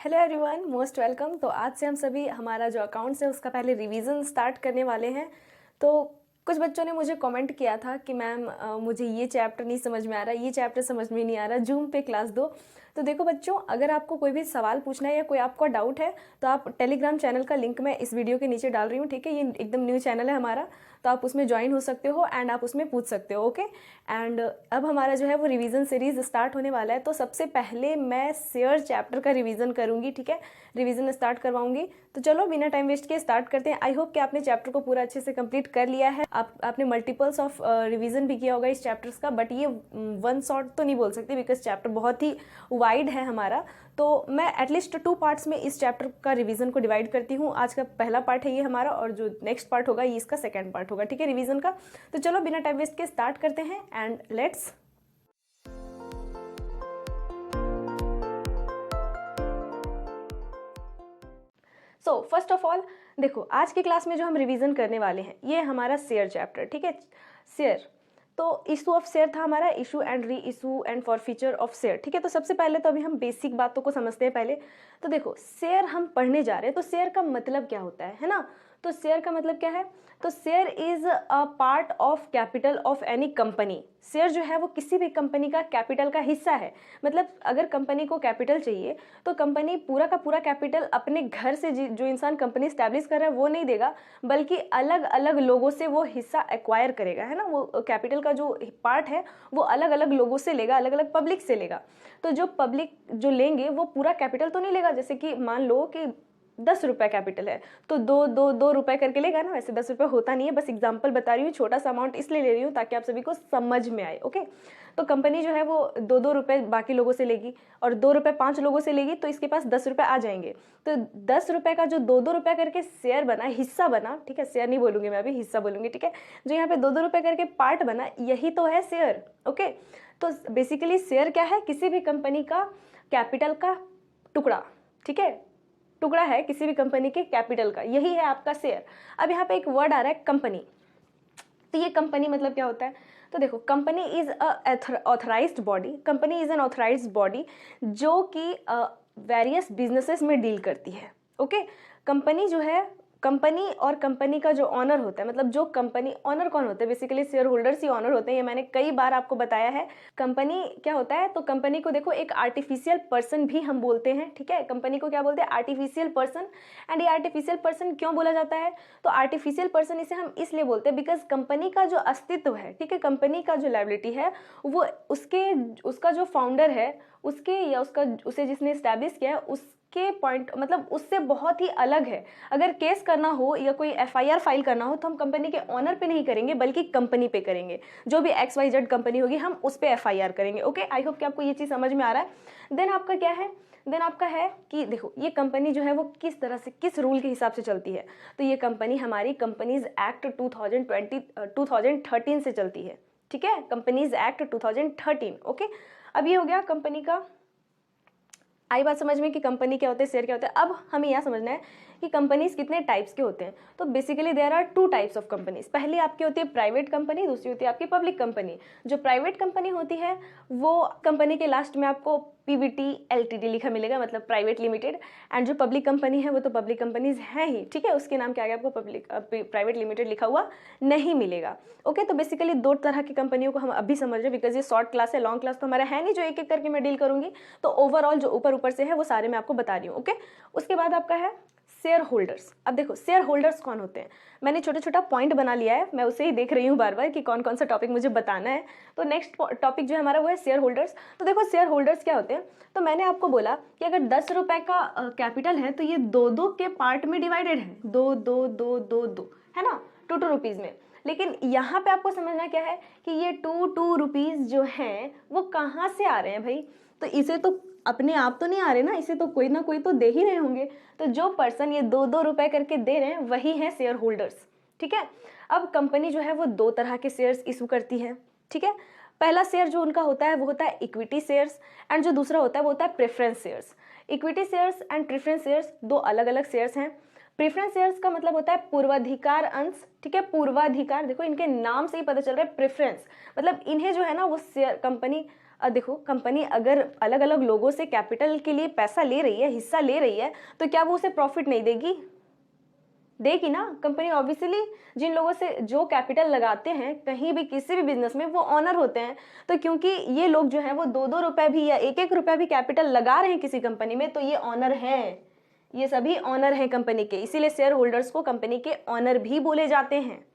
Hello everyone, most welcome. तो आज से हम सभी हमारा जो अकाउंट्स है उसका पहले रिवीजन स्टार्ट करने वाले हैं। तो कुछ बच्चों ने मुझे कमेंट किया था कि मैम मुझे ये चैप्टर नहीं समझ में आ रहा, ये चैप्टर समझ में नहीं आ रहा, जूम पे क्लास दो। तो देखो बच्चों, अगर आपको कोई भी सवाल पूछना है या कोई आपका डाउट है तो आप टेलीग्राम चैनल का लिंक मैं इस वीडियो के नीचे डाल रही हूँ, ठीक है। ये एकदम न्यू चैनल है हमारा, तो आप उसमें ज्वाइन हो सकते हो एंड आप उसमें पूछ सकते हो, ओके। एंड अब हमारा जो है वो रिवीजन सीरीज स्टार्ट होने वाला है। तो सबसे पहले मैं शेयर चैप्टर का रिवीजन करूँगी, ठीक है, रिवीजन स्टार्ट करवाऊंगी। तो चलो बिना टाइम वेस्ट किए स्टार्ट करते हैं। आई होप कि आपने चैप्टर को पूरा अच्छे से कंप्लीट कर लिया है। आपने मल्टीपल्स ऑफ रिवीजन भी किया होगा इस चैप्टर्स का, बट ये वन शॉट तो नहीं बोल सकते बिकॉज चैप्टर बहुत ही वाइड है हमारा। तो मैं एटलीस्ट 2 पार्ट्स में इस चैप्टर का रिवीजन को डिवाइड करती हूँ। आज का पहला पार्ट है ये हमारा, और जो नेक्स्ट पार्ट होगा ये इसका सेकेंड पार्ट होगा, ठीक है, रिवीजन का। तो चलो बिना टाइम वेस्ट के स्टार्ट करते हैं and let's. So first of all देखो, आज की क्लास में जो हम रिवीजन करने वाले हैं ये हमारा शेयर चैप्टर, ठीक है। शेयर, तो इशू ऑफ शेयर था हमारा, issue and re issue and forfeiture of share, ठीक है। तो सबसे पहले तो अभी हम बेसिक बातों को समझते हैं पहले। तो देखो, शेयर हम पढ़ने जा रहे हैं, तो शेयर का मतलब क्या होता है ना। तो शेयर का मतलब क्या है? तो share is a part of capital of any company. Share जो है वो किसी भी कंपनी का कैपिटल का हिस्सा है। मतलब अगर कंपनी को कैपिटल चाहिए तो कंपनी पूरा का पूरा कैपिटल अपने घर से जो इंसान कंपनी स्टैब्लिश कर रहा है वो नहीं देगा, बल्कि अलग अलग लोगों से वो हिस्सा एक्वायर करेगा, है ना। वो कैपिटल का जो पार्ट है वो अलग अलग लोगों से लेगा, अलग अलग पब्लिक से लेगा। तो जो पब्लिक जो लेंगे वो पूरा कैपिटल तो नहीं लेगा। जैसे कि मान लो कि 10 रुपये कैपिटल है तो दो रुपए करके लेगा ना। वैसे 10 रुपये होता नहीं है, बस एग्जांपल बता रही हूँ, छोटा सा अमाउंट इसलिए ले रही हूँ ताकि आप सभी को समझ में आए, ओके। तो कंपनी जो है वो 2 रुपये बाकी लोगों से लेगी और 2 रुपये 5 लोगों से लेगी, तो इसके पास 10 रुपये आ जाएंगे। तो 10 रुपये का जो 2 रुपये करके शेयर बना, हिस्सा बना, ठीक है, शेयर नहीं बोलूंगी मैं अभी, हिस्सा बोलूंगी, ठीक है। जो यहाँ पे 2 रुपये करके पार्ट बना, यही तो है शेयर, ओके। तो बेसिकली शेयर क्या है? किसी भी कंपनी का कैपिटल का टुकड़ा, ठीक है, टुकड़ा है किसी भी कंपनी के कैपिटल का, यही है आपका शेयर। अब यहाँ पे एक वर्ड आ रहा है कंपनी। तो ये कंपनी मतलब क्या होता है? तो देखो, company is a authorised body. Company is an authorised body जो कि वेरियस बिजनेसेस में डील करती है, ओके। कंपनी जो है, कंपनी और कंपनी का जो ऑनर होता है, मतलब जो कंपनी, ऑनर कौन होता है? बेसिकली शेयर होल्डर्स ही ऑनर होते हैं, ये मैंने कई बार आपको बताया है। कंपनी क्या होता है? तो कंपनी को देखो एक आर्टिफिशियल पर्सन भी हम बोलते हैं, ठीक है। कंपनी को क्या बोलते हैं? Artificial person. एंड ये आर्टिफिशियल पर्सन क्यों बोला जाता है? तो आर्टिफिशियल पर्सन इसे हम इसलिए बोलते हैं बिकॉज कंपनी का जो अस्तित्व है, ठीक है, कंपनी का जो लायबिलिटी है वो उसका जो फाउंडर है उसके, या उसका, उसे जिसने स्टैब्लिश किया है उसके पॉइंट, मतलब उससे बहुत ही अलग है। अगर केस करना हो या कोई एफआईआर फाइल करना हो तो हम कंपनी के ऑनर पे नहीं करेंगे बल्कि कंपनी पे करेंगे। जो भी XYZ कंपनी होगी हम उस पे एफआईआर करेंगे, ओके। आई होप कि आपको ये चीज़ समझ में आ रहा है। देन आपका क्या है? देन आपका है कि देखो ये कंपनी जो है वो किस तरह से, किस रूल के हिसाब से चलती है। तो ये कंपनी हमारी कंपनीज एक्ट 2013 से चलती है, ठीक है, कंपनीज एक्ट 2013, ओके। अब ये हो गया कंपनी का, आई बात समझ में कि कंपनी क्या होते हैं, शेयर क्या होते हैं। अब हमें यह समझना है कि कंपनीज कितने टाइप्स के होते हैं। तो basically there are 2 types of companies. पहली आपकी होती है प्राइवेट कंपनी, दूसरी होती है आपकी पब्लिक कंपनी। जो प्राइवेट कंपनी होती है वो कंपनी के लास्ट में आपको PVT LTD लिखा मिलेगा, मतलब प्राइवेट लिमिटेड। एंड जो पब्लिक कंपनी है वो तो पब्लिक कंपनीज है ही, ठीक है, उसके नाम के आगे आपको प्राइवेट लिमिटेड लिखा हुआ नहीं मिलेगा, ओके। तो बेसिकली 2 तरह की कंपनियों को हम अभी समझ रहे हैं बिकॉज ये शॉर्ट क्लास है, लॉन्ग क्लास तो हमारा है नहीं जो एक एक करके मैं डील करूंगी। तो ओवरऑल जो ऊपर ऊपर से है वो सारे मैं आपको बता रही हूँ, ओके। उसके बाद आपका है शेयर होल्डर्स। अब देखो शेयर होल्डर्स कौन होते हैं, मैंने छोटा छोटा पॉइंट बना लिया है, मैं उसे ही देख रही हूँ बार बार कि कौन कौन सा टॉपिक मुझे बताना है। तो नेक्स्ट टॉपिक जो है हमारा वो है शेयर होल्डर्स। तो देखो शेयर होल्डर्स क्या होते हैं? तो मैंने आपको बोला कि अगर 10 रुपए का कैपिटल है तो ये 2 के पार्ट में डिवाइडेड है, 2 है ना, 2 रुपीज में। लेकिन यहाँ पे आपको समझना क्या है कि ये 2 रुपीज जो हैं वो कहाँ से आ रहे हैं भाई? तो इसे तो अपने आप तो नहीं आ रहे ना, इसे तो कोई ना कोई तो दे ही रहे होंगे। तो जो पर्सन ये 2 रुपए करके दे रहे हैं वही है शेयर होल्डर्स, ठीक है। अब कंपनी जो है वो 2 तरह के शेयर्स इशू करती है, ठीक है। पहला शेयर जो उनका होता है वो होता है इक्विटी शेयर्स, एंड जो दूसरा होता है वो होता है preference shares. Equity shares and preference shares 2 अलग अलग शेयर्स हैं। प्रेफरेंस शेयर्स का मतलब होता है पूर्वाधिकार अंश, ठीक है, पूर्वाधिकार। देखो इनके नाम से ही पता चल रहा है, प्रेफरेंस मतलब इन्हें जो है ना वो शेयर कंपनी देखो कंपनी अगर अलग अलग लोगों से कैपिटल के लिए पैसा ले रही है, हिस्सा ले रही है, तो क्या वो उसे प्रॉफिट नहीं देगी? देगी ना। कंपनी ऑब्वियसली जिन लोगों से जो कैपिटल लगाते हैं कहीं भी किसी भी बिजनेस में, वो ऑनर होते हैं। तो क्योंकि ये लोग जो है वो 2-2 रुपए भी या 1-1 रुपया भी कैपिटल लगा रहे हैं किसी कंपनी में, तो ये ऑनर हैं, ये सभी ऑनर हैं कंपनी के, इसीलिए शेयर होल्डर्स को कंपनी के ऑनर भी बोले जाते हैं।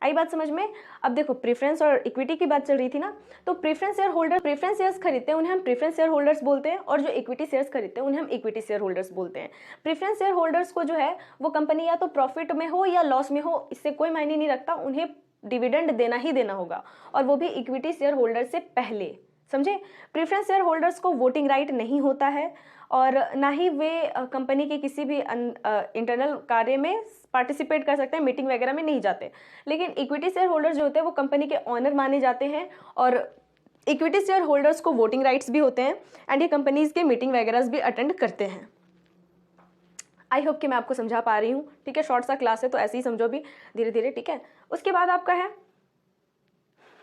आई बात समझ में? अब देखो प्रेफरेंस और इक्विटी की बात चल रही थी ना, तो preference share holder preference shares खरीदते हैं उन्हें हम प्रेफरेंस शेयर होल्डर्स बोलते हैं, और जो इक्विटी शेयर्स खरीदते हैं उन्हें हम इक्विटी शेयर होल्डर्स बोलते हैं। प्रेफरेंस शेयर होल्डर्स को जो है वो कंपनी या तो प्रॉफिट में हो या लॉस में हो, इससे कोई मायने नहीं रखता, उन्हें डिविडेंड देना ही देना होगा, और वो भी इक्विटी शेयर होल्डर से पहले, समझे? प्रेफरेंस शेयर होल्डर्स को वोटिंग राइट नहीं होता है, और ना ही वे कंपनी के किसी भी इंटरनल कार्य में पार्टिसिपेट कर सकते हैं, मीटिंग वगैरह में नहीं जाते। लेकिन इक्विटी शेयर होल्डर्स जो होते हैं वो कंपनी के ऑनर माने जाते हैं, और इक्विटी शेयर होल्डर्स को वोटिंग राइट्स भी होते हैं, एंड ये कंपनीज के मीटिंग वगैरह भी अटेंड करते हैं। आई होप कि मैं आपको समझा पा रही हूँ, ठीक है? शॉर्ट सा क्लास है तो ऐसे ही समझो भी धीरे धीरे, ठीक है? उसके बाद आपका है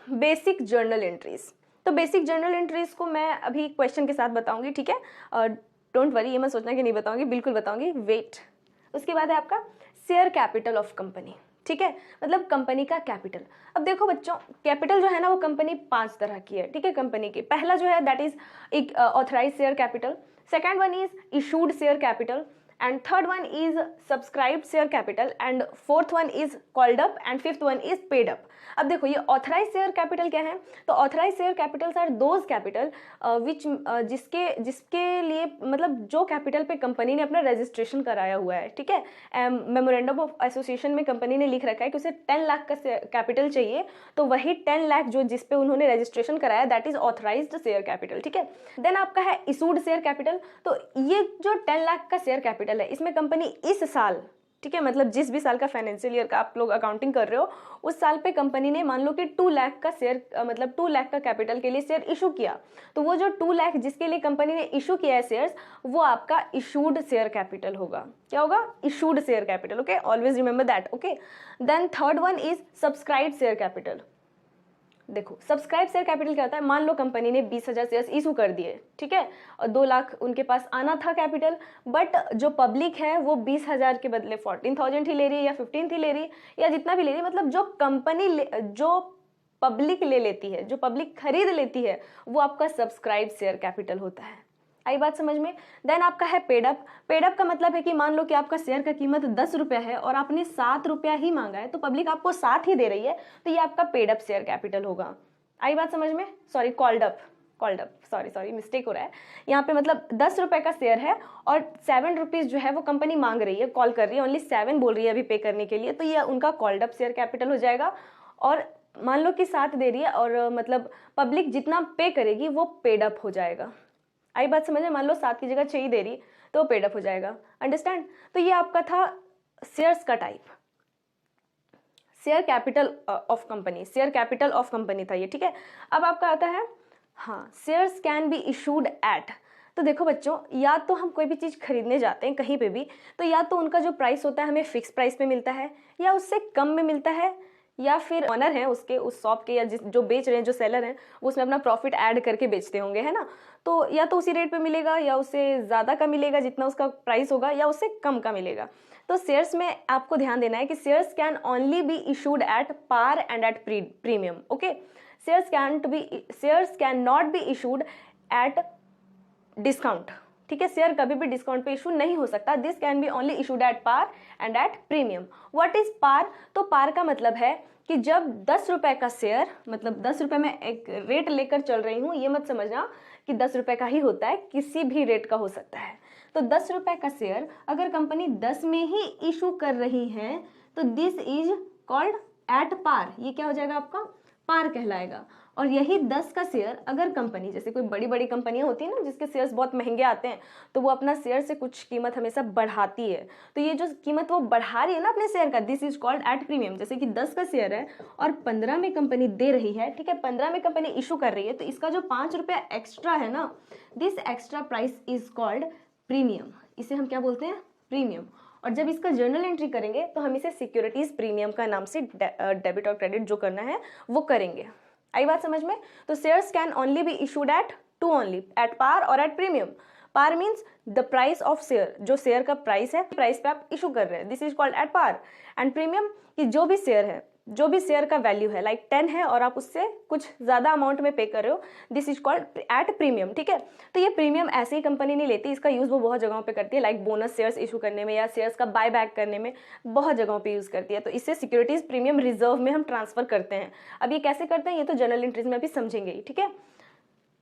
बेसिक जर्नल एंट्रीज। तो बेसिक जर्नल एंट्रीज को मैं अभी क्वेश्चन के साथ बताऊंगी, ठीक है? डोंट वरी, ये मत सोचना कि नहीं बताऊंगी, बिल्कुल बताऊंगी, वेट। उसके बाद है आपका शेयर कैपिटल ऑफ कंपनी, ठीक है? मतलब कंपनी का कैपिटल। अब देखो बच्चों, कैपिटल जो है ना वो कंपनी 5 तरह की है, ठीक है? कंपनी की पहला जो है दैट इज एक authorise share capital, second one is issued share capital, and third one is subscribed share capital, and fourth one is called up, and fifth one is paid up। अब देखो ये authorise share capital क्या है? तो authorise share capitals are those capital which जिसके लिए मतलब जो कैपिटल पे कंपनी ने अपना रजिस्ट्रेशन कराया हुआ है, ठीक है? मेमोरेंडम ऑफ एसोसिएशन में कंपनी ने लिख रखा है कि उसे 10 लाख का कैपिटल चाहिए, तो वही 10 लाख जो जिस पे उन्होंने रजिस्ट्रेशन कराया that is authorised share capital, ठीक है? देन आपका है इशूड शेयर कैपिटल। तो ये जो 10 लाख का शेयर कैपिटल है, इसमें कंपनी इस साल, ठीक है, मतलब जिस भी साल का फाइनेंशियल ईयर का आप लोग अकाउंटिंग कर रहे हो, उस साल पे कंपनी ने मान लो कि 2 लाख का शेयर मतलब 2 लाख का कैपिटल के लिए शेयर इशू किया, तो वो जो 2 लाख जिसके लिए कंपनी ने इशू किया है शेयर्स, वो आपका इशूड शेयर कैपिटल होगा। क्या होगा? Issued share capital. Okay, always remember that. Okay, then third one is subscribed share capital. देखो सब्सक्राइब शेयर कैपिटल क्या होता है? मान लो कंपनी ने 20,000 शेयर्स इशू कर दिए, ठीक है, और 2 लाख उनके पास आना था कैपिटल, बट जो पब्लिक है वो 20,000 के बदले 14,000 ही ले रही है, या 15 ही ले रही है, या जितना भी ले रही है, मतलब जो कंपनी जो पब्लिक ले लेती है, जो पब्लिक खरीद लेती है, वो आपका सब्सक्राइब शेयर कैपिटल होता है। आई बात समझ में? देन आपका है पेड अप। पेड अप का मतलब है कि मान लो कि आपका शेयर का कीमत 10 रुपया है और आपने 7 रुपया ही मांगा है, तो पब्लिक आपको 7 ही दे रही है, तो ये आपका पेड अप शेयर कैपिटल होगा। आई बात समझ में? Sorry, called up, sorry mistake हो रहा है यहाँ पे। मतलब 10 रुपए का शेयर है और 7 रुपीज जो है वो कंपनी मांग रही है, कॉल कर रही है, ओनली 7 बोल रही है अभी पे करने के लिए, तो ये उनका कॉल्ड अप शेयर कैपिटल हो जाएगा। और मान लो कि 7 दे रही है और मतलब पब्लिक जितना पे करेगी वो पेड अप हो जाएगा। आई बात समझ में? मान लो 7 की जगह 6 ही दे रही तो पेड अप हो जाएगा। अंडरस्टैंड? तो ये आपका था शेयर्स का type, share capital of company, share capital of company था ये, ठीक है? अब आपका आता है हाँ, shares can be issued eight. तो देखो बच्चों, या तो हम कोई भी चीज़ खरीदने जाते हैं कहीं पे भी, तो या तो उनका जो प्राइस होता है हमें फिक्स प्राइस पे मिलता है, या उससे कम में मिलता है, या फिर ऑनर है उसके उस शॉप के या जो बेच रहे हैं, जो सेलर हैं, वो उसमें अपना प्रॉफिट ऐड करके बेचते होंगे, है ना? तो या तो उसी रेट पे मिलेगा, या उससे ज़्यादा का मिलेगा जितना उसका प्राइस होगा, या उससे कम का मिलेगा। तो शेयर्स में आपको ध्यान देना है कि shares can only be issued at par and at premium. Okay, shares can not be issued at discount, ठीक है? शेयर कभी भी डिस्काउंट पे इशू नहीं हो सकता। This can be only issued at par and at premium. What is par? तो par का मतलब है कि जब 10 रुपए का शेयर, मतलब 10 रुपए में एक रेट लेकर चल रही हूँ, ये मत समझना कि 10 रुपए का ही होता है, किसी भी रेट का हो सकता है। तो 10 रुपए का शेयर अगर कंपनी 10 में ही इशू कर रही है, तो this is called at par. ये क्या हो जाएगा? आपका पार कहलाएगा। और यही 10 का शेयर अगर कंपनी, जैसे कोई बड़ी बड़ी कंपनियां होती है ना जिसके शेयर्स बहुत महंगे आते हैं, तो वो अपना शेयर से कुछ कीमत हमेशा बढ़ाती है, तो ये जो कीमत वो बढ़ा रही है ना अपने शेयर का, this is called at premium. जैसे कि 10 का शेयर है और 15 में कंपनी दे रही है, ठीक है, 15 में कंपनी इशू कर रही है, तो इसका जो 5 रुपया एक्स्ट्रा है ना, this extra price is called premium. इसे हम क्या बोलते हैं? प्रीमियम। और जब इसका जर्नल एंट्री करेंगे तो हम इसे सिक्योरिटीज प्रीमियम का नाम से डेबिट और क्रेडिट जो करना है वो करेंगे। आई बात समझ में? तो shares can only be issued at two only, at par और at premium. Par means the price of share, जो शेयर का प्राइस है, प्राइस पे आप इशू कर रहे हैं, this is called at par. And premium कि जो भी शेयर है, जो भी शेयर का वैल्यू है, लाइक 10 है और आप उससे कुछ ज़्यादा अमाउंट में पे कर रहे हो, this is called at premium, ठीक है। तो ये प्रीमियम ऐसे ही कंपनी नहीं लेती, इसका यूज़ वो बहुत जगहों पे करती है, लाइक बोनस शेयर्स इशू करने में या शेयर्स का बाय बैक करने में बहुत जगहों पे यूज़ करती है। तो इससे सिक्योरिटीज प्रीमियम रिजर्व में हम ट्रांसफर करते हैं। अब ये कैसे करते हैं ये तो जनरल एंट्रीज में भी समझेंगे ही, ठीक है।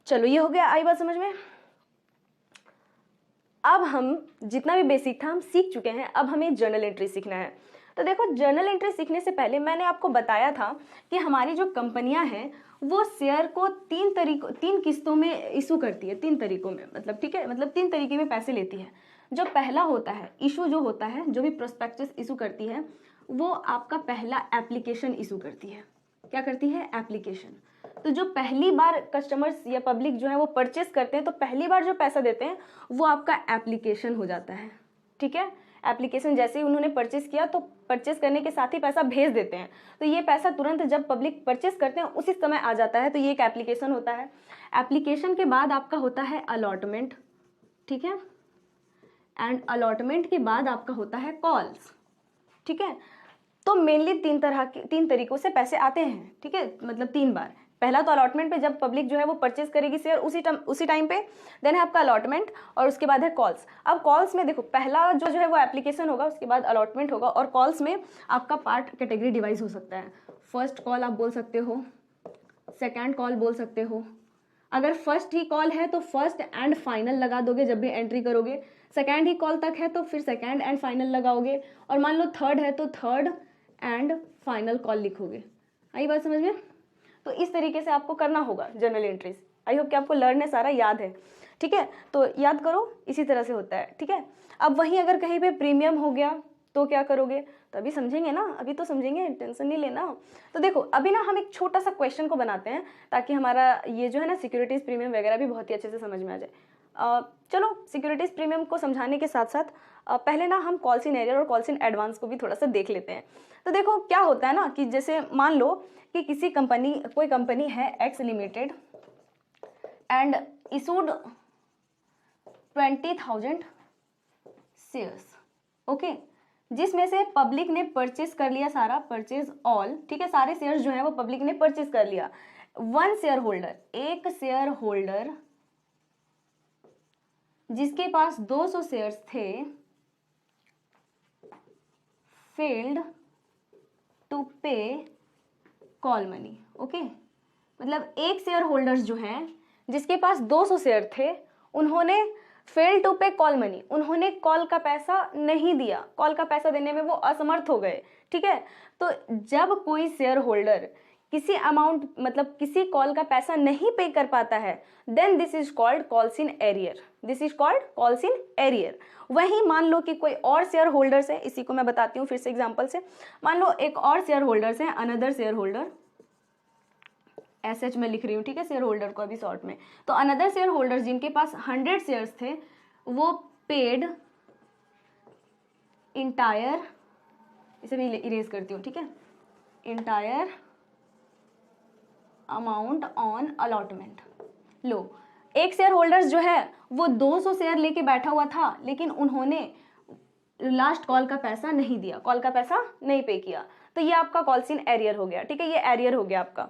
चलो ये हो गया, आई बात समझ में। अब हम जितना भी बेसिक था हम सीख चुके हैं, अब हमें जर्नल एंट्री सीखना है। तो देखो जर्नल एंट्री सीखने से पहले मैंने आपको बताया था कि हमारी जो कंपनियां हैं वो शेयर को तीन किस्तों में इशू करती है, 3 तरीकों में, मतलब ठीक है, मतलब 3 तरीके में पैसे लेती है। जो पहला होता है इशू, जो होता है, जो भी प्रोस्पेक्टस इशू करती है, वो आपका पहला एप्लीकेशन इशू करती है। क्या करती है? एप्लीकेशन। तो जो पहली बार कस्टमर्स या पब्लिक जो है वो परचेस करते हैं, तो पहली बार जो पैसा देते हैं वो आपका एप्लीकेशन हो जाता है, ठीक है। एप्लीकेशन जैसे ही उन्होंने परचेस किया तो परचेस करने के साथ ही पैसा भेज देते हैं, तो ये पैसा तुरंत जब पब्लिक परचेस करते हैं उसी समय आ जाता है, तो ये एक एप्लीकेशन होता है। एप्लीकेशन के बाद आपका होता है अलॉटमेंट, ठीक है। एंड अलॉटमेंट के बाद आपका होता है कॉल्स, ठीक है। तो मेनली 3 तरीकों से पैसे आते हैं, ठीक है, मतलब 3 बार। पहला तो अलॉटमेंट पे, जब पब्लिक जो है वो परचेस करेगी शेयर उसी टाइम पे, देन है आपका अलॉटमेंट, और उसके बाद है कॉल्स। अब कॉल्स में देखो पहला जो है वो एप्लीकेशन होगा, उसके बाद अलॉटमेंट होगा, और कॉल्स में आपका पार्ट कैटेगरी डिवाइस हो सकता है। फर्स्ट कॉल आप बोल सकते हो, सेकेंड कॉल बोल सकते हो। अगर फर्स्ट ही कॉल है तो फर्स्ट एंड फाइनल लगा दोगे जब भी एंट्री करोगे, सेकेंड ही कॉल तक है तो फिर सेकेंड एंड फाइनल लगाओगे, और मान लो थर्ड है तो थर्ड एंड फाइनल कॉल लिखोगे। आई बात समझ में? तो इस तरीके से आपको करना होगा जर्नल एंट्रीज। आई होप कि आपको लर्न है, सारा याद है, ठीक है। तो याद करो, इसी तरह से होता है, ठीक है। अब वहीं अगर कहीं पे प्रीमियम हो गया तो क्या करोगे, तो अभी समझेंगे ना, अभी तो समझेंगे, टेंशन नहीं लेना। तो देखो अभी ना हम एक छोटा सा क्वेश्चन को बनाते हैं ताकि हमारा ये जो है ना सिक्योरिटीज प्रीमियम वगैरह भी बहुत ही अच्छे से समझ में आ जाए। चलो सिक्योरिटीज प्रीमियम को समझाने के साथ साथ पहले ना हम कॉल्स इन एरियर और कॉल्स इन एडवांस को भी थोड़ा सा देख लेते हैं। तो देखो क्या होता है ना कि जैसे मान लो कि कोई कंपनी है x limited and issued 20,000 shares, okay, जिसमें से पब्लिक ने परचेस कर लिया सारा, परचेज ऑल, ठीक है, सारे शेयर्स जो है वो पब्लिक ने परचेस कर लिया। वन शेयर होल्डर, एक शेयर होल्डर जिसके पास 200 शेयर्स थे, फेल्ड टू पे कॉल मनी, ओके। मतलब एक शेयर होल्डर्स जो हैं जिसके पास 200 शेयर थे, उन्होंने फेल टू पे कॉल मनी, उन्होंने कॉल का पैसा नहीं दिया, कॉल का पैसा देने में वो असमर्थ हो गए, ठीक है। तो जब कोई शेयर होल्डर किसी अमाउंट, मतलब किसी कॉल का पैसा नहीं पे कर पाता है, then this is called calls in arrear, this is called calls in arrear. वहीं मान लो कि कोई और शेयर होल्डर्स है, इसी को मैं बताती हूँ फिर से एग्जांपल से। मान लो एक और शेयर होल्डर्स है, अनदर शेयर होल्डर, एसएच में लिख रही हूँ, ठीक है, शेयर होल्डर को अभी शॉर्ट में। तो अनदर शेयर होल्डर जिनके पास 100 शेयर्स थे, वो पेड इंटायर, इसे मैं इरेज करती हूँ, ठीक है, इंटायर अमाउंट ऑन अलॉटमेंट। लो, एक शेयर होल्डर्स जो है वो 200 शेयर लेके बैठा हुआ था, लेकिन उन्होंने लास्ट कॉल का पैसा नहीं दिया, कॉल का पैसा नहीं पे किया, तो ये आपका कॉल्स इन एरियर हो गया, ठीक है, ये एरियर हो गया आपका।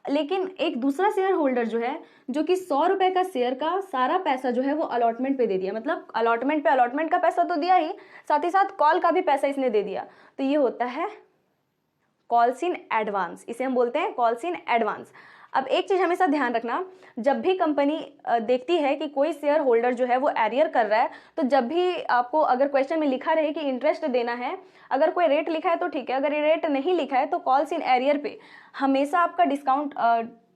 लेकिन एक दूसरा शेयर होल्डर जो है, जो कि 100 रुपए का शेयर का सारा पैसा जो है वो अलॉटमेंट पे दे दिया, मतलब अलॉटमेंट पे अलॉटमेंट का पैसा तो दिया ही, साथ ही साथ कॉल का भी पैसा इसने दे दिया, तो ये होता है कॉल्स इन एडवांस, इसे हम बोलते हैं कॉल्स इन एडवांस। अब एक चीज हमेशा ध्यान रखना, जब भी कंपनी देखती है कि कोई शेयर होल्डर जो है वो एरियर कर रहा है, तो जब भी आपको अगर क्वेश्चन में लिखा रहे कि इंटरेस्ट देना है, अगर कोई रेट लिखा है तो ठीक है, अगर ये रेट नहीं लिखा है तो कॉल्स इन एरियर पे हमेशा आपका डिस्काउंट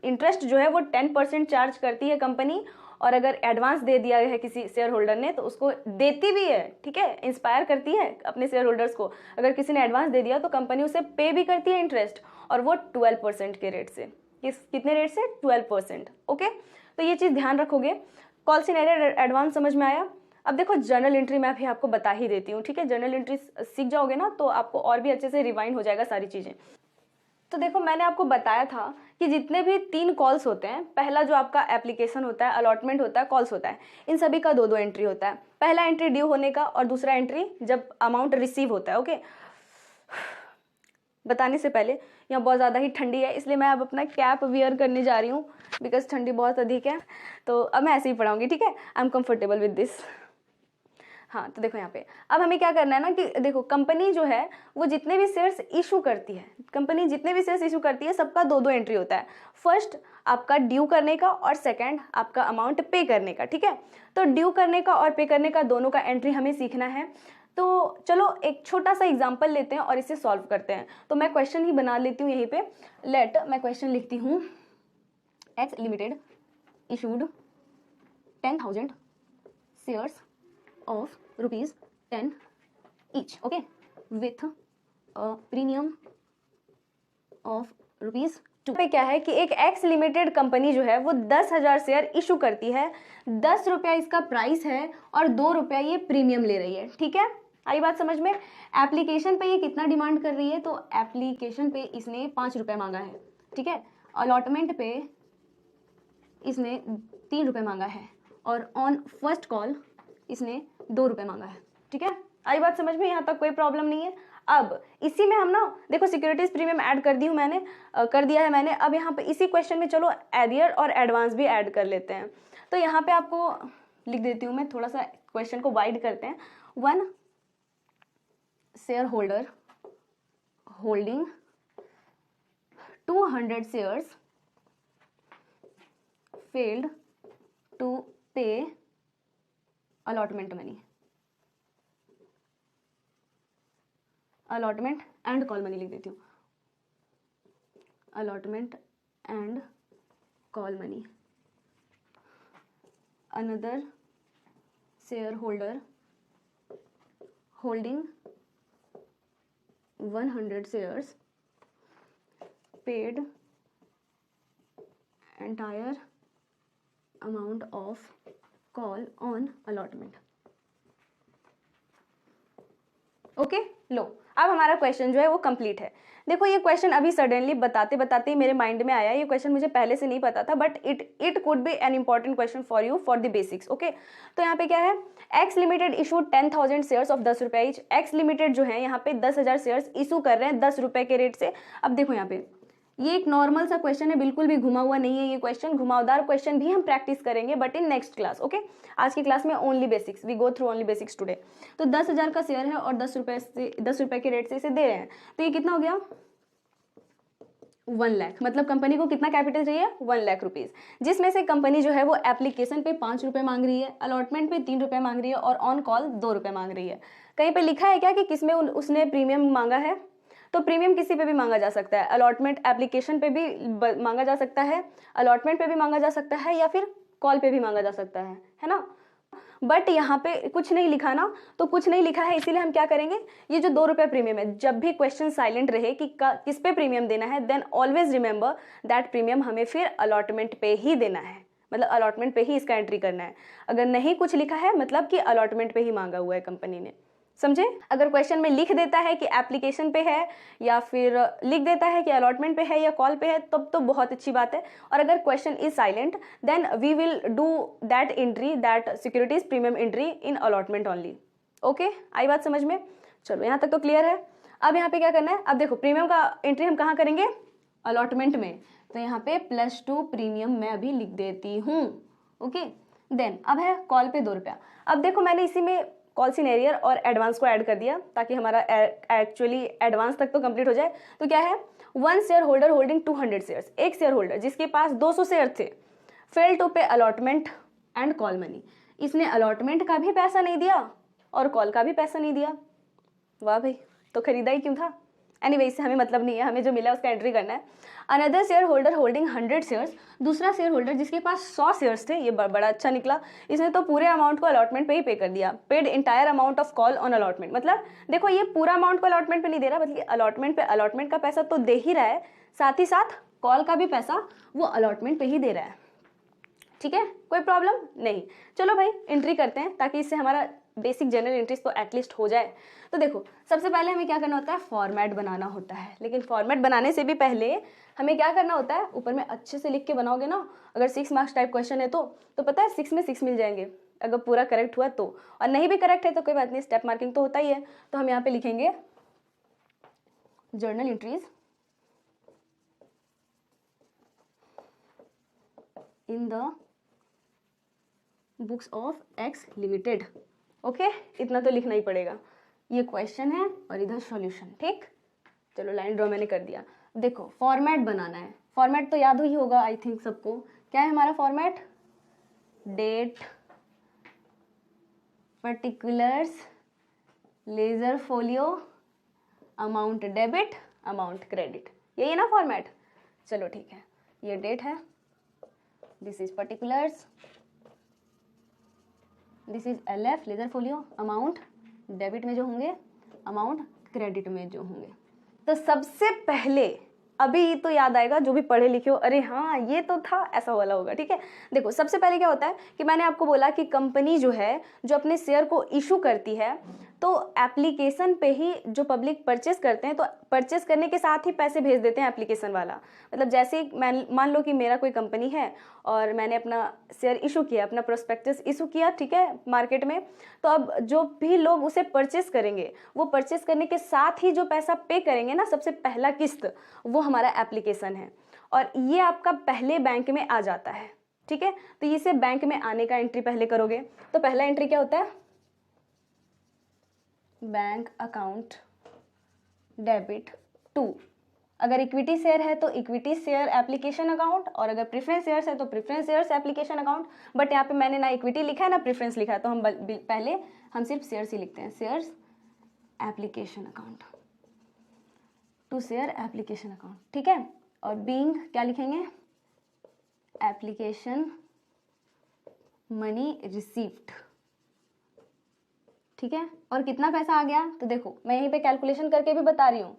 इंटरेस्ट जो है वो 10% चार्ज करती है कंपनी, और अगर एडवांस दे दिया है किसी शेयर होल्डर ने तो उसको देती भी है, ठीक है, इंस्पायर करती है अपने शेयर होल्डर्स को। अगर किसी ने एडवांस दे दिया तो कंपनी उसे पे भी करती है इंटरेस्ट, और वो 12% के रेट से, कितने रेट से, 12%, ओके। तो ये चीज़ ध्यान रखोगे। कॉल्स इन एरियर एडवांस समझ में आया। अब देखो जर्नल एंट्री मैं भी आपको बता ही देती हूँ, ठीक है, जर्नल एंट्री सीख जाओगे ना तो आपको और भी अच्छे से रिवाइंड हो जाएगा सारी चीज़ें। तो देखो मैंने आपको बताया था कि जितने भी 3 कॉल्स होते हैं, पहला जो आपका एप्लीकेशन होता है, अलॉटमेंट होता है, कॉल्स होता है, इन सभी का 2-2 एंट्री होता है। पहला एंट्री ड्यू होने का और दूसरा एंट्री जब अमाउंट रिसीव होता है। ओके, बताने से पहले यहाँ बहुत ज़्यादा ही ठंडी है, इसलिए मैं अब अपना कैप वियर करने जा रही हूँ बिकॉज ठंडी बहुत अधिक है। तो अब मैं ऐसे ही पढ़ाऊँगी, ठीक है। I am comfortable with this. हाँ, तो देखो यहाँ पे अब हमें क्या करना है ना कि देखो कंपनी जो है वो जितने भी शेयर्स इशू करती है, कंपनी जितने भी शेयर्स इशू करती है सबका 2-2 एंट्री होता है। फर्स्ट आपका ड्यू करने का और सेकंड आपका अमाउंट पे करने का, ठीक है। तो ड्यू करने का और पे करने का दोनों का एंट्री हमें सीखना है। तो चलो एक छोटा सा एग्जाम्पल लेते हैं और इसे सॉल्व करते हैं। तो मैं क्वेश्चन ही बना लेती हूँ यहीं पे। लेट मैं क्वेश्चन लिखती हूँ, x limited issued 10,000 shares of rupees 10 each, okay, with a premium of rupees 2। पे क्या है कि एक एक्स लिमिटेड कंपनी जो है वो 10,000 शेयर इशू करती है, 10 रुपया इसका प्राइस है और 2 रुपया ये प्रीमियम ले रही है, ठीक है। आई बात समझ में। एप्लीकेशन पे ये कितना डिमांड कर रही है, तो एप्लीकेशन पे इसने 5 रुपये मांगा है, ठीक है। अलॉटमेंट पे इसने 3 रुपये मांगा है और ऑन फर्स्ट कॉल इसने 2 रुपये मांगा है, ठीक है। आई बात समझ में, यहाँ तक कोई प्रॉब्लम नहीं है। अब इसी में हम ना देखो सिक्योरिटीज प्रीमियम ऐड कर दी हूँ मैंने, कर दिया है मैंने। अब यहाँ पे इसी क्वेश्चन में चलो एरियर और एडवांस भी ऐड कर लेते हैं। तो यहाँ पे आपको लिख देती हूँ मैं, थोड़ा सा क्वेश्चन को वाइड करते हैं। 1 share holder holding 200 shares failed to pay allotment money, allotment and call money लिख देती हूँ, allotment and call money. Another share holder holding 100 shares paid entire amount of call on allotment. Okay, लो अब हमारा question जो है वो complete है। देखो ये क्वेश्चन अभी सडनली बताते बताते ही मेरे माइंड में आया। ये क्वेश्चन मुझे पहले से नहीं पता था, but it could be an important question for you for the basics. Okay, तो यहाँ पे क्या है, x limited issued 10,000 shares of 10 रुपये ईच। एक्स लिमिटेड जो है यहाँ पे 10,000 शेयर्स इशू कर रहे हैं 10 रुपये के रेट से। अब देखो यहाँ पे ये एक नॉर्मल सा क्वेश्चन है, बिल्कुल भी घुमा हुआ नहीं है ये क्वेश्चन। घुमावदार क्वेश्चन भी हम प्रैक्टिस करेंगे but in next class. Okay, आज की क्लास में only basics, we go through only basics today. तो 10,000 का शेयर है और 10 रुपए के रेट से इसे दे रहे हैं, तो ये कितना हो गया 1 लाख। मतलब कंपनी को कितना कैपिटल चाहिए 1 लाख रुपीज, जिसमें से कंपनी जो है वो एप्लीकेशन पे 5 रुपये मांग रही है, अलॉटमेंट पे 3 रुपये मांग रही है और ऑन कॉल 2 रुपये मांग रही है। कहीं पे लिखा है क्या कि किसमें उसने प्रीमियम मांगा है? तो प्रीमियम किसी पे भी मांगा जा सकता है, अलॉटमेंट एप्लीकेशन पे भी मांगा जा सकता है, अलॉटमेंट पे भी मांगा जा सकता है या फिर कॉल पे भी मांगा जा सकता है ना। बट यहाँ पे कुछ नहीं लिखा ना, तो कुछ नहीं लिखा है इसीलिए हम क्या करेंगे, ये जो 2 रुपये प्रीमियम है, जब भी क्वेश्चन साइलेंट रहे कि किस पे प्रीमियम देना है, then always remember that premium हमें फिर अलॉटमेंट पे ही देना है, मतलब अलॉटमेंट पे ही इसका एंट्री करना है। अगर नहीं कुछ लिखा है मतलब कि अलॉटमेंट पे ही मांगा हुआ है कंपनी ने, समझे। अगर क्वेश्चन में लिख देता है कि एप्लीकेशन पे है या फिर लिख देता है कि अलॉटमेंट पे है या कॉल पे है, तब तो बहुत अच्छी बात है। और अगर question is silent then we will do that entry, that securities premium entry in allotment only. Okay, आई बात समझ में? चलो यहाँ तक तो क्लियर है। अब यहाँ पे क्या करना है, अब देखो प्रीमियम का एंट्री हम कहाँ करेंगे, अलॉटमेंट में। तो यहाँ पे +2 प्रीमियम मैं अभी लिख देती हूँ। ओके, देन अब है कॉल पे 2 रुपया। अब देखो मैंने इसी में कॉल सीनियर और एडवांस को ऐड कर दिया ताकि हमारा एक्चुअली एडवांस तक तो कंप्लीट हो जाए। तो क्या है, 1 शेयर होल्डर होल्डिंग 200 शेयर्स, एक शेयर होल्डर जिसके पास 200 शेयर थे, fail to pay allotment and call money. इसने अलॉटमेंट का भी पैसा नहीं दिया और कॉल का भी पैसा नहीं दिया। वाह भाई, तो खरीदा ही क्यों था? एनीवे इससे हमें मतलब नहीं है, हमें जो मिला उसका एंट्री करना है। Another share holder holding 100 shares, दूसरा शेयर होल्डर जिसके पास 100 शेयर्स थे, ये बड़ा अच्छा निकला, इसने तो पूरे अमाउंट को अलॉटमेंट पे ही पे कर दिया। Paid entire amount of call on allotment, मतलब देखो ये पूरा अमाउंट को अलॉटमेंट पे नहीं दे रहा, बल्कि अलॉटमेंट पे अलॉटमेंट का पैसा तो दे ही रहा है, साथ ही साथ कॉल का भी पैसा वो अलॉटमेंट पे ही दे रहा है। ठीक है, कोई प्रॉब्लम नहीं। चलो भाई एंट्री करते हैं ताकि इससे हमारा बेसिक जनरल एंट्रीज तो एटलीस्ट हो जाए। तो देखो सबसे पहले हमें क्या करना होता है, फॉर्मेट बनाना होता है। लेकिन फॉर्मेट बनाने से भी पहले हमें क्या करना होता है, ऊपर में अच्छे से लिख के बनाओगे ना, अगर 6 मार्क्स टाइप क्वेश्चन है तो पता है 6 में 6 मिल जाएंगे अगर पूरा करेक्ट हुआ तो, और नहीं भी करेक्ट है तो कोई बात नहीं, स्टेप मार्किंग तो होता ही है। तो हम यहाँ पे लिखेंगे journal entries in the books of x limited. Okay, इतना तो लिखना ही पड़ेगा। ये क्वेश्चन है और इधर सॉल्यूशन। ठीक, चलो लाइन ड्रॉ मैंने कर दिया। देखो फॉर्मेट बनाना है, फॉर्मेट तो याद ही होगा आई थिंक सबको। क्या है हमारा format, date, particulars, ledger folio, amount debit, amount credit, यही है ना फॉर्मेट। चलो ठीक है, ये डेट है, this is particulars, this is LF laser folio, amount debit में जो होंगे, अमाउंट क्रेडिट में जो होंगे। तो सबसे पहले अभी तो याद आएगा जो भी पढ़े लिखे हो, अरे हाँ ये तो था, ऐसा वाला होगा। ठीक है, देखो सबसे पहले क्या होता है कि मैंने आपको बोला कि कंपनी जो है जो अपने शेयर को इशू करती है तो एप्लीकेशन पे ही जो पब्लिक परचेस करते हैं तो परचेस करने के साथ ही पैसे भेज देते हैं एप्लीकेशन वाला। मतलब जैसे मान लो कि मेरा कोई कंपनी है और मैंने अपना शेयर इशू किया, अपना प्रोस्पेक्टस इशू किया, ठीक है, मार्केट में, तो अब जो भी लोग उसे परचेस करेंगे वो परचेस करने के साथ ही जो पैसा पे करेंगे ना, सबसे पहला किस्त, वो हमारा एप्लीकेशन है और ये आपका पहले बैंक में आ जाता है। ठीक है, तो इसे बैंक में आने का एंट्री पहले करोगे। तो पहला एंट्री क्या होता है, बैंक अकाउंट डेबिट टू, अगर इक्विटी शेयर है तो इक्विटी शेयर एप्लीकेशन अकाउंट, और अगर प्रेफरेंस शेयर्स है तो preference shares application account. But यहाँ पे मैंने ना इक्विटी लिखा है ना प्रेफरेंस लिखा है, तो हम पहले हम सिर्फ शेयर्स ही लिखते हैं, shares application account to share application account. ठीक है, और बीइंग क्या लिखेंगे, एप्लीकेशन मनी रिसीव्ड। ठीक है, और कितना पैसा आ गया, तो देखो मैं यहीं पे कैलकुलेशन करके भी बता रही हूँ।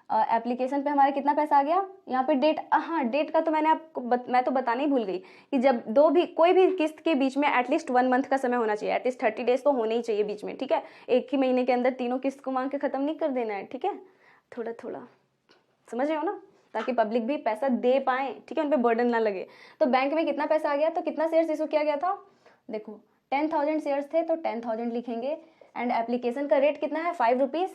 एप्लीकेशन पे हमारा कितना पैसा आ गया, यहाँ पे डेट, हाँ डेट का तो मैंने आपको मैं तो बताने ही भूल गई कि जब कोई भी किस्त के बीच में एटलीस्ट 1 मंथ का समय होना चाहिए, एटलीस्ट 30 डेज तो होने ही चाहिए बीच में। ठीक है, एक ही महीने के अंदर तीनों किस्त को मांग के खत्म नहीं कर देना है। ठीक है, थोड़ा थोड़ा समझ रहे हो ना, ताकि पब्लिक भी पैसा दे पाए। ठीक है, उन पर बर्डन ना लगे। तो बैंक में कितना पैसा आ गया, तो कितना शेयर्स इशू किया गया था, देखो 10,000 शेयर्स थे तो 10,000 लिखेंगे, एंड एप्लीकेशन का रेट कितना है 5 रुपीज़,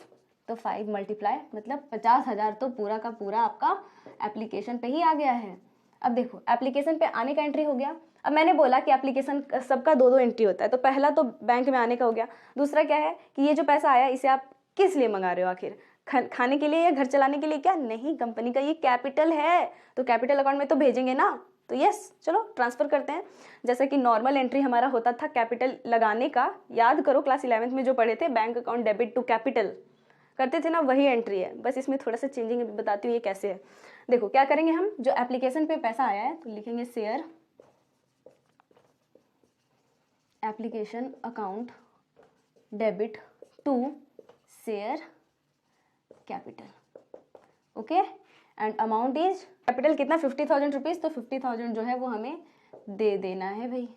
तो 5 मल्टीप्लाई मतलब 50,000 तो पूरा का पूरा आपका एप्लीकेशन पे ही आ गया है। अब देखो एप्लीकेशन पे आने का एंट्री हो गया। अब मैंने बोला कि एप्लीकेशन सबका 2-2 एंट्री होता है, तो पहला तो बैंक में आने का हो गया। दूसरा क्या है कि ये जो पैसा आया इसे आप किस लिए मंगा रहे हो, आखिर खाने के लिए या घर चलाने के लिए, क्या नहीं, कंपनी का ये कैपिटल है तो कैपिटल अकाउंट में तो भेजेंगे ना। तो यस, चलो ट्रांसफ़र करते हैं। जैसे कि नॉर्मल एंट्री हमारा होता था कैपिटल लगाने का, याद करो क्लास 11th में जो पढ़े थे, bank account debit to capital करते थे ना, वही एंट्री है, बस इसमें थोड़ा सा चेंजिंग बताती हूँ ये कैसे है। देखो क्या करेंगे हम, जो एप्लीकेशन पे पैसा आया है तो लिखेंगे share application account debit to share capital. Okay, and amount is, capital कितना 50,000 रुपीज़, तो 50,000 जो है वो हमें दे देना है भाई।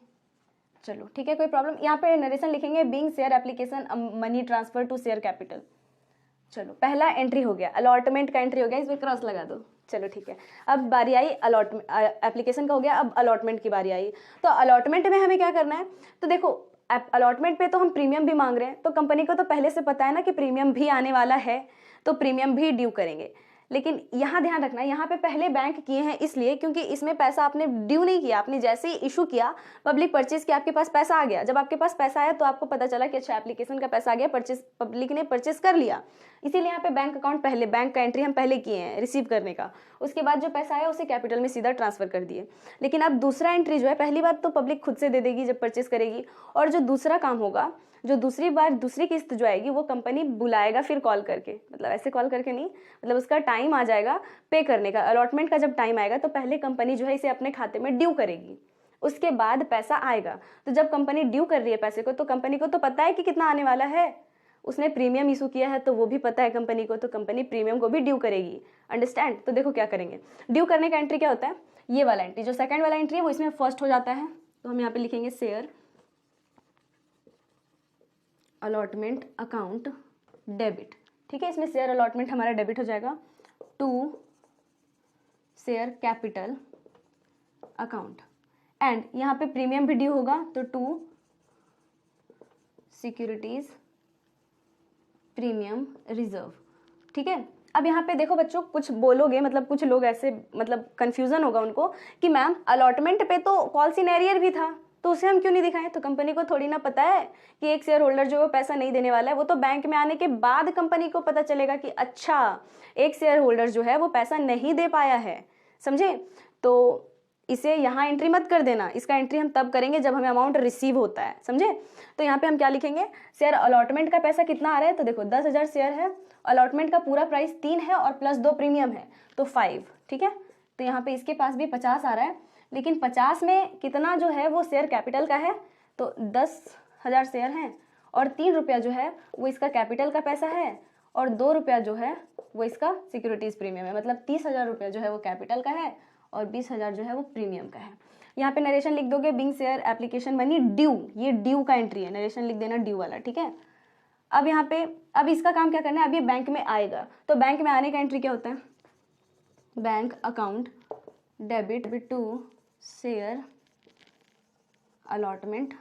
चलो ठीक है, कोई प्रॉब्लम। यहाँ पे नरेशन लिखेंगे being share application money transfer to share capital. चलो पहला एंट्री हो गया, अलॉटमेंट का एंट्री हो गया, इसमें क्रॉस लगा दो। चलो ठीक है, अब बारी आई अलॉटमेंट, एप्लीकेशन का हो गया, अब अलॉटमेंट की बारी आई। तो अलॉटमेंट में हमें क्या करना है, तो देखो अलॉटमेंट पे तो हम प्रीमियम भी मांग रहे हैं, तो कंपनी को तो पहले से पता है ना कि प्रीमियम भी आने वाला है, तो प्रीमियम भी ड्यू करेंगे। लेकिन यहाँ ध्यान रखना, यहाँ पे पहले बैंक किए हैं इसलिए क्योंकि इसमें पैसा आपने ड्यू नहीं किया, आपने जैसे ही इशू किया, पब्लिक परचेज किया, आपके पास पैसा आ गया। जब आपके पास पैसा आया तो आपको पता चला कि अच्छा एप्लीकेशन का पैसा आ गया, परचेज पब्लिक ने परचेज कर लिया, इसीलिए यहाँ पे बैंक अकाउंट पहले, बैंक का एंट्री हम पहले किए हैं रिसीव करने का। उसके बाद जो पैसा आया उसे कैपिटल में सीधा ट्रांसफर कर दिए। लेकिन अब दूसरा एंट्री जो है, पहली बात तो पब्लिक खुद से दे देगी जब परचेज करेगी, और जो दूसरा काम होगा, जो दूसरी बार दूसरी किस्त जो आएगी वो कंपनी बुलाएगा फिर कॉल करके, मतलब ऐसे कॉल करके नहीं, मतलब उसका टाइम आ जाएगा पे करने का। अलॉटमेंट का जब टाइम आएगा तो पहले कंपनी जो है इसे अपने खाते में ड्यू करेगी, उसके बाद पैसा आएगा। तो जब कंपनी ड्यू कर रही है पैसे को, तो कंपनी को तो पता है कि कितना आने वाला है, उसने प्रीमियम इशू किया है तो वो भी पता है कंपनी को, तो कंपनी प्रीमियम को भी ड्यू करेगी। अंडरस्टैंड। तो देखो क्या करेंगे, ड्यू करने का एंट्री क्या होता है, ये वाला एंट्री, जो सेकंड वाला एंट्री है वो इसमें फर्स्ट हो जाता है। तो हम यहाँ पे लिखेंगे शेयर अलॉटमेंट अकाउंट डेबिट, ठीक है, इसमें शेयर अलॉटमेंट हमारा डेबिट हो जाएगा to share capital account, and यहाँ पे प्रीमियम भी ड्यू होगा तो टू सिक्योरिटीज प्रीमियम रिजर्व, ठीक है। अब यहाँ पे देखो बच्चों, कुछ बोलोगे, मतलब कुछ लोग ऐसे, मतलब कंफ्यूजन होगा उनको कि मैम अलॉटमेंट पे तो कॉल्स इन एरियर भी था, तो उसे हम क्यों नहीं दिखाएं। तो कंपनी को थोड़ी ना पता है कि एक शेयर होल्डर जो है पैसा नहीं देने वाला है, वो तो बैंक में आने के बाद कंपनी को पता चलेगा कि अच्छा एक शेयर होल्डर जो है वो पैसा नहीं दे पाया है, समझे। तो इसे यहाँ एंट्री मत कर देना, इसका एंट्री हम तब करेंगे जब हमें अमाउंट रिसीव होता है, समझे। तो यहाँ पे हम क्या लिखेंगे, शेयर अलॉटमेंट का पैसा कितना आ रहा है, तो देखो 10,000 शेयर है, अलॉटमेंट का पूरा प्राइस 3 है और प्लस 2 प्रीमियम है तो 5, ठीक है। तो यहाँ पे इसके पास भी 50 आ रहा है, लेकिन 50 में कितना जो है वो शेयर कैपिटल का है, तो 10,000 शेयर हैं और 3 रुपया जो है वो इसका कैपिटल का पैसा है और 2 रुपया जो है वो इसका सिक्योरिटीज प्रीमियम है, मतलब 30,000 रुपया जो है वो कैपिटल का है और 20,000 जो है वो प्रीमियम का है। यहाँ पे नरेशन लिख दोगे, being share application money due, ये ड्यू का एंट्री है, नरेशन लिख देना ड्यू वाला, ठीक है। अब यहाँ पे अब इसका काम क्या करना है, अब ये बैंक में आएगा, तो बैंक में आने का एंट्री क्या होता है, bank account debit to share allotment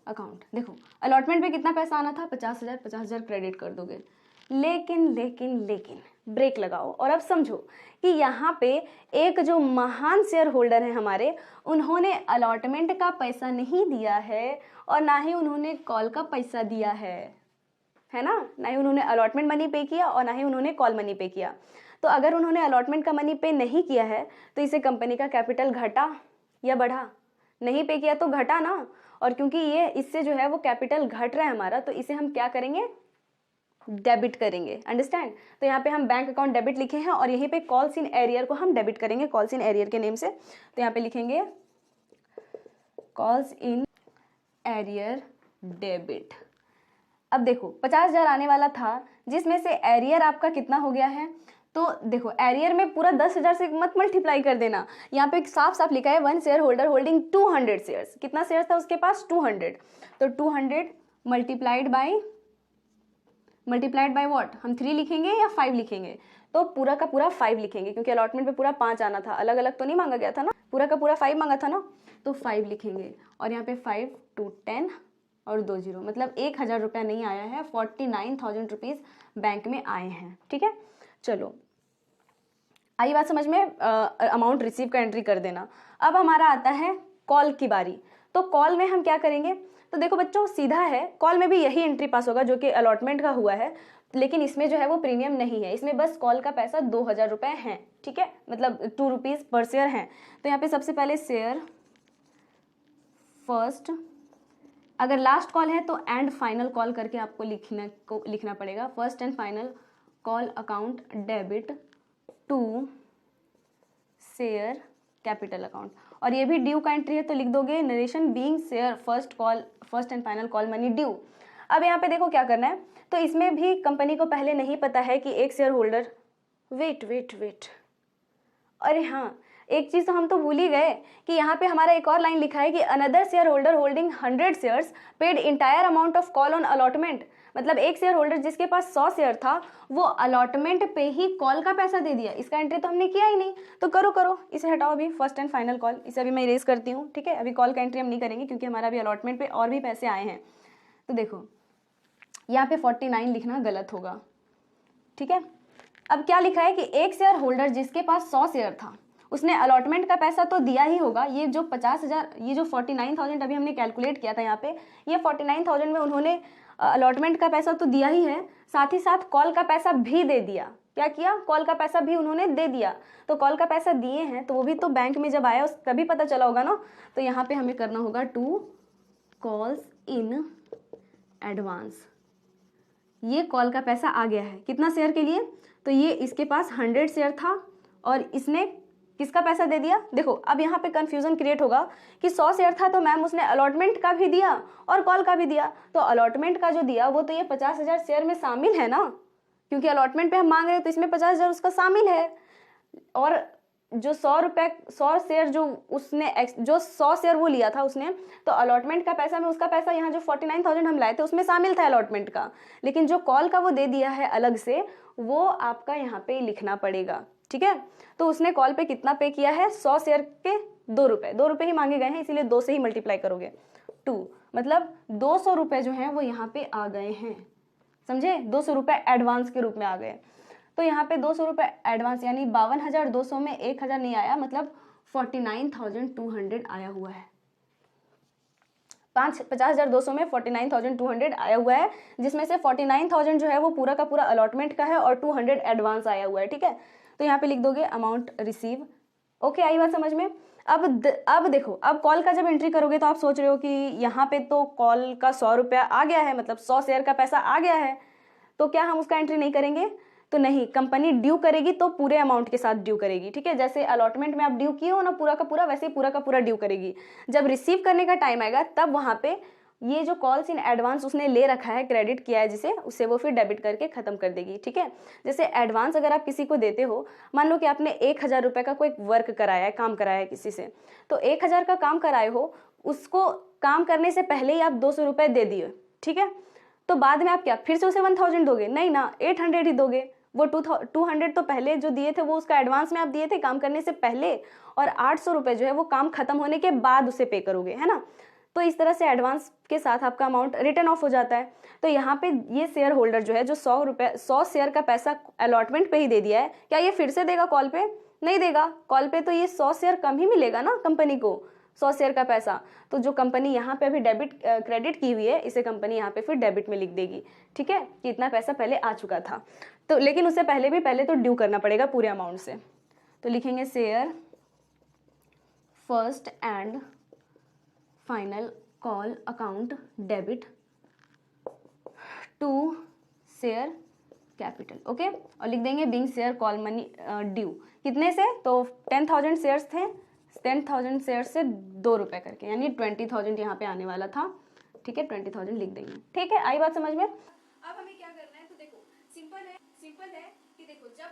account. देखो अलॉटमेंट पे कितना पैसा आना था, 50,000, 50,000 क्रेडिट कर दोगे, लेकिन लेकिन लेकिन ब्रेक लगाओ और अब समझो कि यहाँ पे एक जो महान शेयर होल्डर है हमारे, उन्होंने अलॉटमेंट का पैसा नहीं दिया है और ना ही उन्होंने कॉल का पैसा दिया है ना, ना ही उन्होंने अलॉटमेंट मनी पे किया और ना ही उन्होंने कॉल मनी पे किया। तो अगर उन्होंने अलॉटमेंट का मनी पे नहीं किया है तो इसे कंपनी का कैपिटल घटा या बढ़ा, नहीं पे किया तो घटा ना, और क्योंकि ये इससे जो है वो कैपिटल घट रहा है हमारा, तो इसे हम क्या करेंगे, डेबिट करेंगे, अंडरस्टैंड। तो यहाँ पे हम बैंक अकाउंट डेबिट लिखे हैं और यहीं पे कॉल्स इन एरियर को हम डेबिट करेंगे, कॉल्स इन एरियर के नेम से। तो यहाँ पे लिखेंगे कॉल्स इन एरियर डेबिट। अब देखो 50,000 आने वाला था, जिसमें से एरियर आपका कितना हो गया है, तो देखो एरियर में पूरा 10,000 से मत मल्टीप्लाई कर देना, यहाँ पे साफ साफ लिखा है 1 शेयर होल्डर होल्डिंग 200 शेयर्स, कितना शेयर था उसके पास, 200, तो 200 मल्टीप्लाइड बाय व्हाट, हम 3 लिखेंगे या 5 लिखेंगे, तो पूरा का पूरा 5 लिखेंगे, क्योंकि अलॉटमेंट पे पूरा 5 आना था, अलग अलग तो नहीं मांगा गया था ना, पूरा का पूरा 5 मांगा था ना, तो 5 लिखेंगे। और यहाँ पे 5 2 10 और 2 0, मतलब 1,000 रुपया नहीं आया है, 49,000 रुपीज़ बैंक में आए हैं, ठीक है। चलो आई बात समझ में, अमाउंट रिसीव का एंट्री कर देना। अब हमारा आता है कॉल की बारी, तो कॉल में हम क्या करेंगे, तो देखो बच्चों सीधा है, कॉल में भी यही एंट्री पास होगा जो कि अलॉटमेंट का हुआ है, लेकिन इसमें जो है वो प्रीमियम नहीं है, इसमें बस कॉल का पैसा 2,000 रुपये हैं, ठीक है, मतलब 2 रुपीज़ पर शेयर हैं। तो यहाँ पे सबसे पहले शेयर फर्स्ट, अगर लास्ट कॉल है तो एंड फाइनल कॉल करके आपको लिखना पड़ेगा, first and final call account debit to share capital account, और ये भी ड्यू का एंट्री है, तो लिख दोगे narration being share first and final call money due. अब यहाँ पे देखो क्या करना है, तो इसमें भी कंपनी को पहले नहीं पता है कि एक शेयर होल्डर, वेट, अरे हाँ एक चीज़ तो हम तो भूल ही गए कि यहाँ पे हमारा एक और लाइन लिखा है कि another share holder holding 100 shares paid entire amount of call on allotment, मतलब एक शेयर होल्डर जिसके पास 100 शेयर था वो अलॉटमेंट पे ही कॉल का पैसा दे दिया, इसका एंट्री तो हमने किया ही नहीं। तो करो इसे हटाओ अभी, फर्स्ट एंड फाइनल कॉल, इसे अभी मैं इरेज करती हूँ, ठीक है। अभी कॉल का एंट्री हम नहीं करेंगे क्योंकि हमारा अभी अलॉटमेंट पे और भी पैसे आए हैं। तो देखो यहाँ पे 49 लिखना गलत होगा, ठीक है। अब क्या लिखा है कि एक शेयर होल्डर जिसके पास 100 शेयर था उसने अलॉटमेंट का पैसा तो दिया ही होगा, ये जो 50,000, ये जो 49,000 अभी हमने कैलकुलेट किया था यहाँ पे, ये 49,000 में उन्होंने अलॉटमेंट का पैसा तो दिया ही है, साथ ही साथ कॉल का पैसा भी दे दिया। क्या किया, कॉल का पैसा भी उन्होंने दे दिया, तो कॉल का पैसा दिए हैं तो वो भी तो बैंक में जब आया तभी पता चला होगा ना। तो यहाँ पे हमें करना होगा टू कॉल्स इन एडवांस, ये कॉल का पैसा आ गया है कितना शेयर के लिए, तो ये इसके पास 100 शेयर था और इसने किसका पैसा दे दिया। देखो अब यहाँ पे कंफ्यूजन क्रिएट होगा कि 100 शेयर था तो मैम उसने अलॉटमेंट का भी दिया और कॉल का भी दिया, तो अलॉटमेंट का जो दिया वो तो ये 50,000 शेयर में शामिल है ना, क्योंकि अलॉटमेंट पे हम मांग रहे हैं तो इसमें 50,000 उसका शामिल है, और जो 100 शेयर जो उसने जो 100 शेयर वो लिया था उसने, तो अलॉटमेंट का पैसा में उसका पैसा यहाँ जो 49,000 हम लाए थे उसमें शामिल था अलॉटमेंट का, लेकिन जो कॉल का वो दे दिया है अलग से, वो आपका यहाँ पे लिखना पड़ेगा, ठीक है। तो उसने कॉल पे कितना पे किया है, 100 शेयर के 2 रुपये, 2 रुपये ही मांगे गए हैं, इसीलिए 2 से ही मल्टीप्लाई करोगे 2, मतलब 200 रुपये जो हैं वो यहाँ पे आ गए हैं, समझे, 200 रुपये एडवांस के रूप में आ गए। तो यहाँ पे 200 रुपये एडवांस यानी 52,200 में 1,000 नहीं आया, मतलब 49,200 आया हुआ है। 50,200 में 49,200 आया हुआ है, जिसमें से 49,000 जो है वो पूरा का पूरा अलॉटमेंट का है और 200 एडवांस आया हुआ है, ठीक है। तो यहाँ पे लिख दोगे अमाउंट रिसीव। ओके, आई बात समझ में। अब देखो, अब कॉल का जब एंट्री करोगे तो आप सोच रहे हो कि यहाँ पे तो कॉल का 100 रुपया आ गया है, मतलब 100 शेयर का पैसा आ गया है, तो क्या हम उसका एंट्री नहीं करेंगे? तो नहीं, कंपनी ड्यू करेगी तो पूरे अमाउंट के साथ ड्यू करेगी, ठीक है। जैसे अलॉटमेंट में आप ड्यू किए हो ना पूरा का पूरा, वैसे ही पूरा का पूरा ड्यू करेगी। जब रिसीव करने का टाइम आएगा तब वहाँ पे ये जो कॉल्स इन एडवांस उसने ले रखा है, क्रेडिट किया है जिसे, उससे वो फिर डेबिट करके खत्म कर देगी, ठीक है। जैसे एडवांस अगर आप किसी को देते हो, मान लो कि आपने 1,000 रुपये का कोई वर्क कराया है, काम कराया है किसी से, तो 1,000 का काम कराए हो, उसको काम करने से पहले ही आप 200 रुपये दे दिए, ठीक है। तो बाद में आप क्या फिर से उसे 1,000 दोगे? नहीं ना, 800 ही दोगे। वो 200 तो पहले जो दिए थे वो उसका एडवांस में आप दिए थे काम करने से पहले, और 800 रुपये जो है वो काम खत्म होने के बाद उसे पे करोगे, है ना। तो इस तरह से एडवांस के साथ आपका अमाउंट रिटर्न ऑफ हो जाता है। तो यहाँ पे ये शेयर होल्डर जो है जो 100 शेयर का पैसा अलॉटमेंट पे ही दे दिया है, क्या ये फिर से देगा कॉल पे? नहीं देगा। कॉल पे तो ये 100 शेयर कम ही मिलेगा ना कंपनी को, 100 शेयर का पैसा। तो जो कंपनी यहाँ पे अभी क्रेडिट की हुई है, इसे कंपनी यहाँ पे फिर डेबिट में लिख देगी, ठीक है, कि इतना पैसा पहले आ चुका था। तो लेकिन उससे पहले तो ड्यू करना पड़ेगा पूरे अमाउंट से। तो लिखेंगे share first and final call account debit to share capital, okay. और लिख देंगे being share call money due, कितने से? तो 10,000 शेयर्स थे, 10,000 शेयर्स से 2 रुपये करके, यानी 20,000 यहाँ पे आने वाला था, ठीक है। 20,000 लिख देंगे, ठीक है, आई बात समझ में। अब हमें क्या करना है, तो देखो सिंपल है कि देखो जब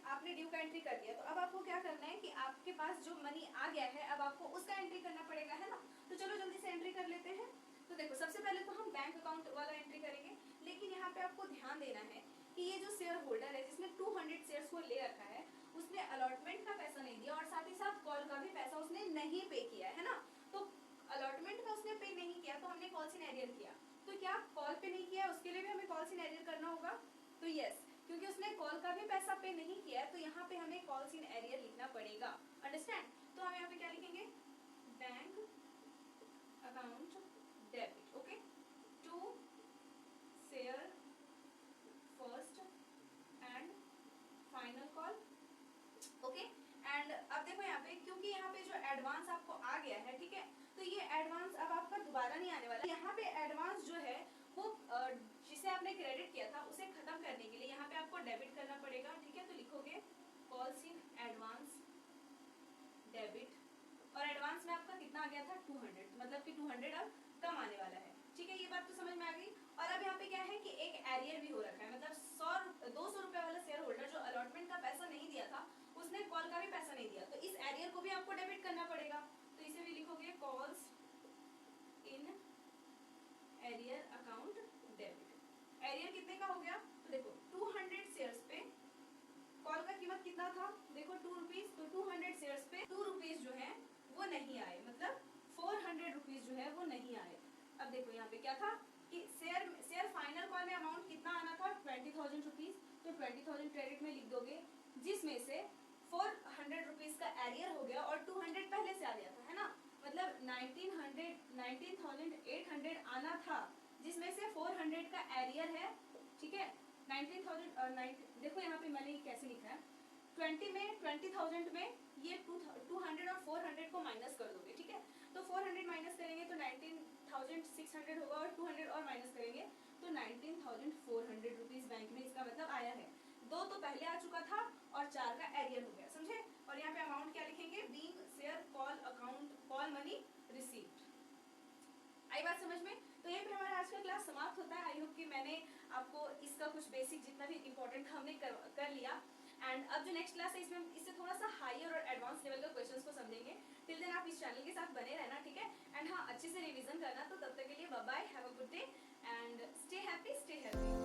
आपने ड्यू का एंट्री कर दिया, तो अब आपको क्या करना है कि आपके पास जो मनी आ गया है अब आपको उसका एंट्री करना पड़ेगा, है ना। तो चलो जल्दी से एंट्री कर लेते हैं। तो देखो सबसे पहले तो हम बैंक अकाउंट वाला एंट्री करेंगे, लेकिन यहाँ पे आपको ध्यान देना है कि ये जो शेयर होल्डर है जिसने 200 शेयर्स को ले रखा है, उसने अलॉटमेंट का पैसा नहीं दिया और साथ ही साथ कॉल का भी पैसा उसने नहीं पे किया है ना। तो अलॉटमेंट का उसने पे नहीं किया तो हमने कॉल्स इन एरियर किया, तो क्या कॉल पे नहीं किया उसके लिए भी हमें कॉल्स इन एरियर करना होगा? तो यस, क्योंकि उसने कॉल का भी पैसा पे नहीं किया है तो यहाँ पे हमें कॉल्स इन एरियर लिखना पड़ेगा, अंडरस्टैंड। तो हम यहाँ पे क्या लिखेंगे, bank account debit, okay, to share first and final call, okay. And अब देखो यहाँ पे, क्योंकि यहाँ पे जो एडवांस आपको आ गया है, ठीक है, तो ये एडवांस अब आपका दोबारा नहीं आने वाला। यहाँ पे एडवांस जो है वो जिसे आपने क्रेडिट किया था उसे खत्म करने के लिए यहाँ पे आपको डेबिट करना पड़ेगा, ठीक है। तो लिखोगे कॉल्स इन एडवांस डेबिट, और एडवांस में आपका कितना आ गया था 200, मतलब कि 200 अब कम आने वाला है, ठीक है। ये बात तो समझ में आ गई। और अब यहाँ पे क्या है कि एक एरियर भी हो रखा है, मतलब 200 रुपए वाला शेयर होल्डर जो अलॉटमेंट का पैसा नहीं दिया था उसने कॉल का भी पैसा नहीं दिया, तो इस एरियर को भी आपको डेबिट करना पड़ेगा। तो इसे भी लिखोगे calls in arrear account debit. Arrear कितने का हो गया, तो देखो 200 शेयर्स पे कॉल का कीमत कितना था, देखो 2 रुपीज, तो 200 शेयर्स पे 2 रुपीज जो है वो नहीं आए, मतलब 400 रुपीज जो है वो नहीं आए। अब देखो यहाँ पे क्या था कि शेयर फाइनल कॉल में अमाउंट कितना आना था 20,000 रुपीज, तो 20,000 क्रेडिट में लिख दोगे, जिसमें से 400 रुपीज का एरियर हो गया और 200 पहले से आ गया था, है ना, मतलब 19,800 आना था, जिसमें से 400 का एरियर है, ठीक है। 19,000 देखो यहाँ पे मैंने कैसे लिखा है, 20,000 में ये 200 और 400 को माइनस कर दोगे, ठीक है। तो 400 माइनस करेंगे तो 19,600 होगा, और 200 और माइनस करेंगे तो 19,400 रुपीज बैंक में इसका मतलब आया है। 2 तो पहले आ चुका था और 4 का एरियर हो गया, समझे। और यहाँ पे अमाउंट क्या लिखेंगे, being share call account call money received. आई बात समझ में। तो यहीं पे हमारा आज का क्लास समाप्त होता है। आई होप कि मैंने आपको इसका कुछ बेसिक जितना भी इम्पोर्टेंट था हमने कर लिया। एंड अब जो नेक्स्ट क्लास है इसमें हम इससे थोड़ा सा हायर और एडवांस लेवल का क्वेश्चंस को समझेंगे। टिल देन आप इस चैनल के साथ बने रहना, ठीक है। एंड हाँ, अच्छे से रिवीजन करना। तो तब तक के लिए bye bye, have a good day and stay happy, stay healthy.